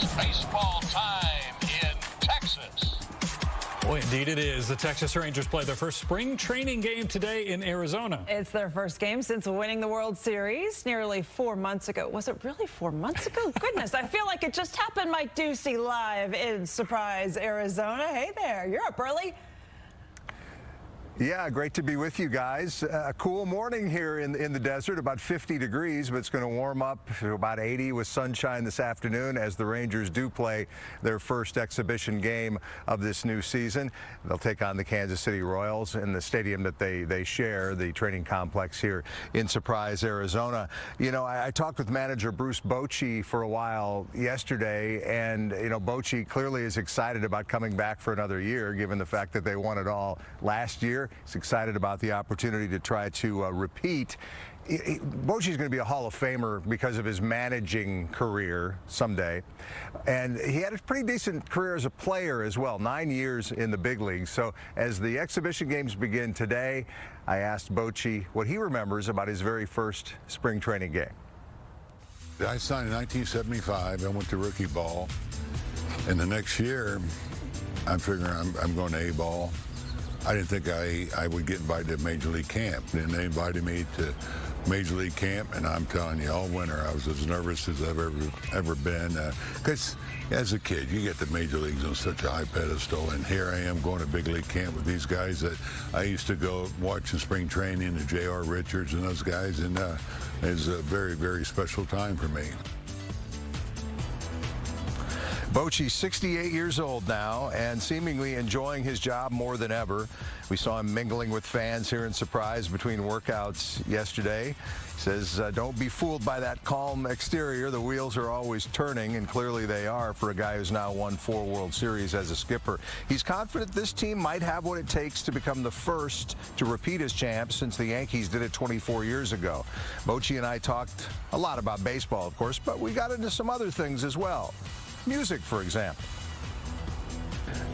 It's baseball time in Texas. Boy, indeed it is. The Texas Rangers play their first spring training game today in Arizona. It's their first game since winning the World Series nearly 4 months ago. Was it really 4 months ago? Goodness, I feel like it just happened. Mike Doocy live in Surprise, Arizona. Hey there, you're up early. Yeah, great to be with you guys. A cool morning here in the desert, about 50 degrees, but it's going to warm up to about 80 with sunshine this afternoon as the Rangers do play their first exhibition game of this new season. They'll take on the Kansas City Royals in the stadium that they share, the training complex here in Surprise, Arizona. You know, I talked with manager Bruce Bochy for a while yesterday, and, you know, Bochy clearly is excited about coming back for another year, given the fact that they won it all last year. He's excited about the opportunity to try to repeat. Bochy's going to be a Hall of Famer because of his managing career someday. And he had a pretty decent career as a player as well, 9 years in the big leagues. So as the exhibition games begin today, I asked Bochy what he remembers about his very first spring training game. I signed in 1975. I went to rookie ball. And the next year, I'm figuring I'm going to A-ball. I didn't think I would get invited to Major League Camp. Then they invited me to Major League Camp, and I'm telling you, all winter I was as nervous as I've ever been. Because as a kid, you get the Major Leagues on such a high pedestal, and here I am going to big league camp with these guys that I used to go watch in spring training, the J.R. Richards and those guys, and it's a very, very special time for me. Bochy's 68 years old now and seemingly enjoying his job more than ever. We saw him mingling with fans here in Surprise between workouts yesterday. He says, don't be fooled by that calm exterior. The wheels are always turning, and clearly they are for a guy who's now won 4 World Series as a skipper. He's confident this team might have what it takes to become the first to repeat as champs since the Yankees did it 24 years ago. Bochy and I talked a lot about baseball, of course, but we got into some other things as well. Music, for example.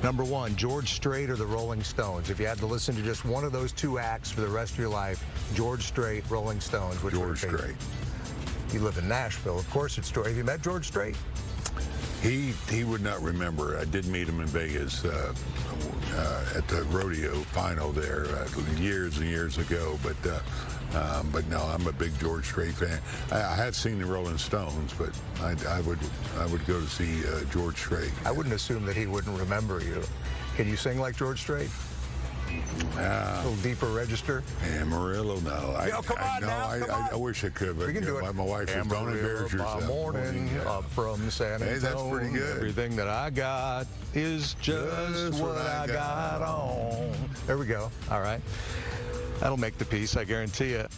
Number one, George Strait or the Rolling Stones. If you had to listen to just one of those two acts for the rest of your life, George Strait, Rolling Stones. Which George Strait. You live in Nashville. Of course it's George. Have you met George Strait? He would not remember. I did meet him in Vegas at the rodeo final there years and years ago. But no, I'm a big George Strait fan. I have seen the Rolling Stones, but I would go to see George Strait. I wouldn't assume that he wouldn't remember you. Can you sing like George Strait? A little deeper register. Amarillo, no. I wish I could, but we can do it. My wife says, don't embarrass yourself. Morning up from San Antonio. Hey, that's pretty good. Everything that I got is just what I got on. There we go. All right. That'll make the piece, I guarantee it.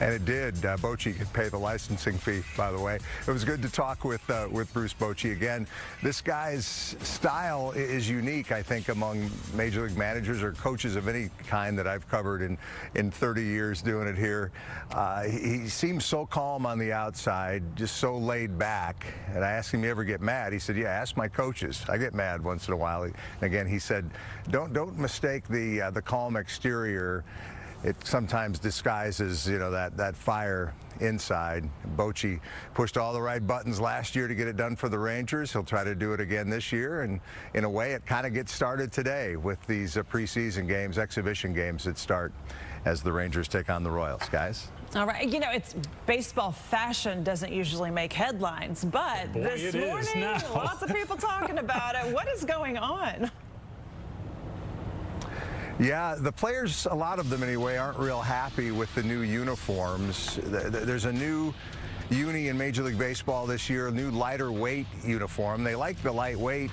And it did. Bochy could pay the licensing fee, by the way. It was good to talk with Bruce Bochy again. This guy's style is unique, I think, among Major League managers or coaches of any kind that I've covered in 30 years doing it here. He seems so calm on the outside, just so laid back. And I asked him, you ever get mad? He said, yeah, ask my coaches. I get mad once in a while. And again, he said, don't mistake the calm exterior. It sometimes disguises, you know, that fire inside. Bochy pushed all the right buttons last year to get it done for the Rangers. He'll try to do it again this year, and in a way it kind of gets started today with these preseason games, exhibition games that start as the Rangers take on the Royals. Guys? All right, you know, it's baseball fashion doesn't usually make headlines, but Boy, this morning, lots of people talking about it. What is going on? Yeah, the players, a lot of them anyway, aren't real happy with the new uniforms. There's a new uni in Major League Baseball this year, a new lighter weight uniform. They like the lightweight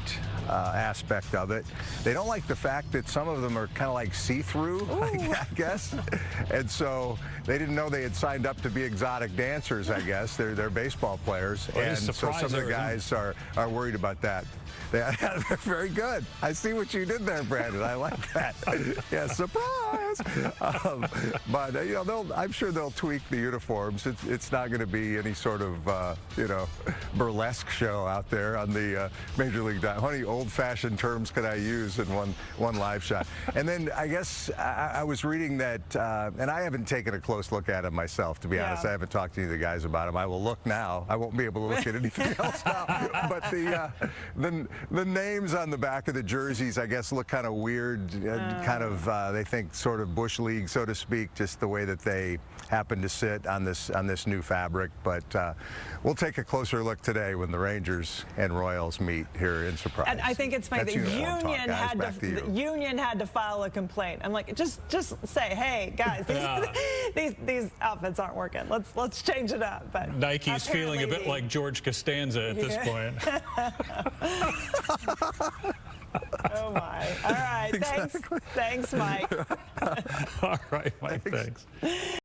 aspect of it. They don't like the fact that some of them are kind of like see-through, I guess. And so they didn't know they had signed up to be exotic dancers, I guess. They're baseball players. And so some of the guys are worried about that. They're very good. I see what you did there, Brandon. I like that. Yeah, surprise. But you know, I'm sure they'll tweak the uniforms. It's not going to be any sort of, burlesque show out there on the Major League. How many old-fashioned terms could I use in one live shot? And then I guess I was reading that, and I haven't taken a close look at him myself, to be honest. I haven't talked to any of the guys about him. I will look now. I won't be able to look at anything else now. But the names on the back of the jerseys, I guess, look kind of weird, kind of, they think sort of Bush League, so to speak, just the way that they happen to sit on this new fabric. But we'll take a closer look today when the Rangers and Royals meet here in Surprise. And I think it's funny That's the union had to file a complaint. I'm like, just say, hey guys, these outfits aren't working. Let's change it up. But Nike's feeling a bit like George Costanza at this point. Oh my! All right, exactly. Thanks, Mike. All right, Mike. Thanks.